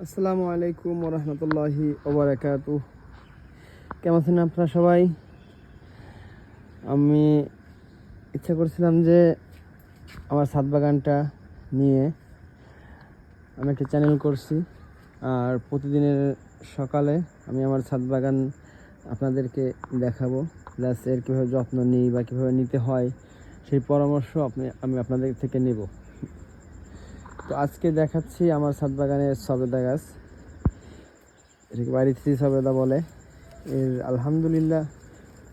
আসসালামু আলাইকুম ওরহমতুল্লাহি ওবারাকাতুহ। কেমন আছেন আপনারা সবাই? আমি ইচ্ছা করছিলাম যে আমার ছাদ বাগানটা নিয়ে আমি একটা চ্যানেল করছি, আর প্রতিদিনের সকালে আমি আমার ছাদ বাগান আপনাদেরকে দেখাবো, প্লাস এর কীভাবে যত্ন নিই বা কীভাবে নিতে হয় সেই পরামর্শ আমি আপনাদের থেকে নেব। তো আজকে দেখাচ্ছি আমার ছাদ বাগানের সবেদা গাছ, এটাকে বাড়িতে সবেদা বলে। এর আলহামদুলিল্লাহ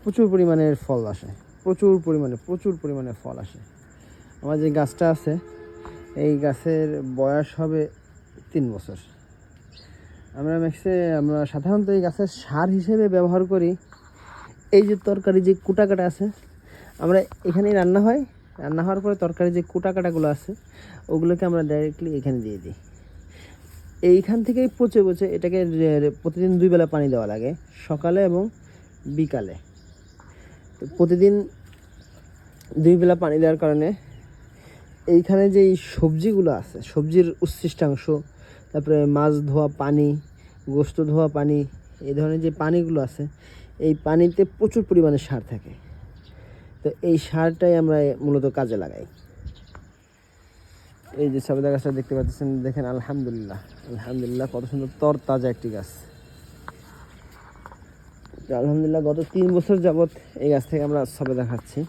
প্রচুর পরিমাণের ফল আসে, প্রচুর পরিমাণে ফল আসে। আমার যে গাছটা আছে এই গাছের বয়স হবে 3 বছর। আমরা সাধারণত এই গাছের সার হিসেবে ব্যবহার করি এই যে তরকারি যে কুটা কাটা আছে, আমরা এখানেই রান্না হওয়ার পরে তরকারি যে কুটা কাটাগুলো আছে ওগুলোকে আমরা ডাইরেক্টলি এখানে দিয়ে দিই। এইখান থেকেই পচে এটাকে প্রতিদিন 2 বেলা পানি দেওয়া লাগে, সকালে এবং বিকালে। তো প্রতিদিন 2 বেলা পানি দেওয়ার কারণে এইখানে যে সবজিগুলো আছে, সবজির উচ্ছিষ্টাংশ, তারপরে মাছ ধোয়া পানি, গোস্ত ধোয়া পানি, এই ধরনের যে পানিগুলো আছে এই পানিতে প্রচুর পরিমাণে সার থাকে। তো এই সারটাই আমরা মূলত কাজে লাগাই। এই যে সবেদা গাছটা দেখতে পাচ্ছেন, দেখেন আলহামদুলিল্লাহ কত সুন্দর তরতাজা একটি গাছ। আলহামদুলিল্লাহ গত 3 বছর যাবৎ এই গাছ থেকে আমরা সবেদা খাচ্ছি।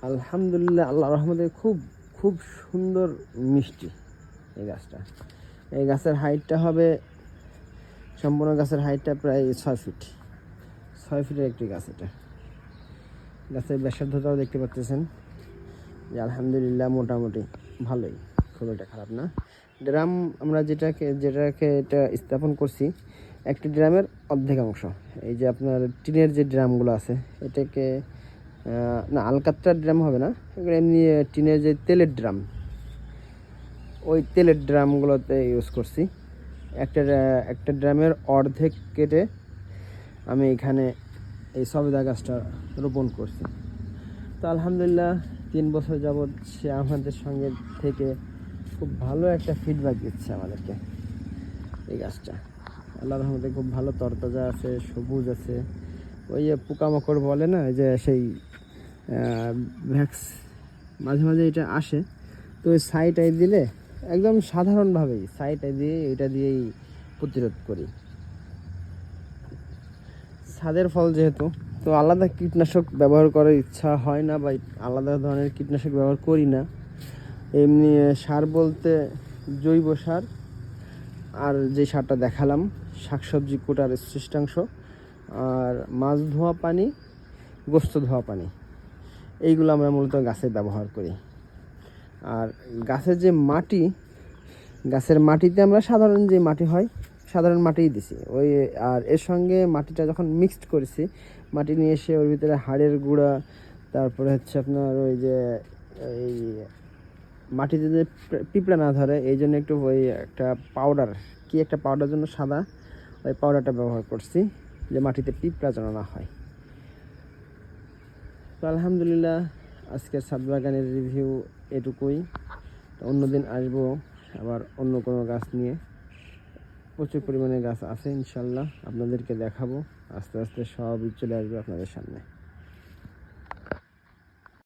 আলহামদুলিল্লাহ আল্লাহ রহমতে খুব সুন্দর মিষ্টি এই গাছটা। এই গাছের হাইটটা হবে, সম্পূর্ণ গাছের হাইটটা প্রায় 6 ফিট, 6 ফিটের একটি গাছ। এটা গাছের ব্যাসার্ধতাও দেখতে পাচ্ছেন যে আলহামদুলিল্লাহ মোটামুটি ভালোই, খুব একটা খারাপ না। ড্রাম আমরা যেটাকে এটা স্থাপন করছি, একটি ড্রামের অর্ধেক অংশ, এই যে আপনার টিনের যে ড্রামগুলো আছে এটাকে না আলকাতরার ড্রাম হবে না, এগুলো এমনি টিনের যে তেলের ড্রাম, ওই তেলের ড্রামগুলোতে ইউজ করছি। একটা ড্রামের অর্ধেক কেটে আমি এখানে এই সবেদা গাছটা রোপণ করছি। তো আলহামদুলিল্লাহ 3 বছর যাবৎ সে আমাদের সঙ্গে থেকে খুব ভালো একটা ফিডব্যাক দিচ্ছে আমাদেরকে। এই গাছটা আল্লাহর রহমতে খুব ভালো তরতাজা আছে, সবুজ আছে। ওই যে পোকামাকড় বলে না, যে সেই ভ্যাক্স মাঝে মাঝে এটা আসে, তো ওই সাইটাই দিলে একদম সাধারণভাবেই সাইটাই দিয়ে এটা দিয়েই প্রতিরোধ করি। ছাদের ফল যেহেতু, তো আলাদা কীটনাশক ব্যবহার করার ইচ্ছা হয় না, বা আলাদা ধরনের কীটনাশক ব্যবহার করি না। এমনি সার বলতে জৈব সার, আর যে সারটা দেখালাম শাকসবজি কোটার সৃষ্টাংশ, আর মাছ ধোয়া পানি, গোস্ত ধোয়া পানি, এইগুলো আমরা মূলত গাছে ব্যবহার করি। আর গাছের যে মাটি, গাছের মাটিতে আমরা সাধারণ যে মাটি হয় সাধারণ মাটিই দিছি ওই। আর এর সঙ্গে মাটিটা যখন মিক্সড করেছি, মাটি নিয়ে এসে ওর ভিতরে হাড়ের গুঁড়া, তারপরে হচ্ছে আপনার ওই যে এই মাটিতে যে পিঁপড়া না ধরে এই জন্য একটু ওই একটা পাউডার, কি একটা পাউডার জন্য সাদা, ওই পাউডারটা ব্যবহার করছি যে মাটিতে পিঁপড়া যেন না হয়। তো আলহামদুলিল্লাহ আজকের ছাদ বাগানের রিভিউ এটুকুই। অন্যদিন আসবো আবার অন্য কোনো গাছ নিয়ে। প্রচুর পরিমাণে গাছ আছে ইনশাল্লাহ, আপনাদেরকে দেখাবো। আস্তে আস্তে সবই চলে আসবে আপনাদের সামনে।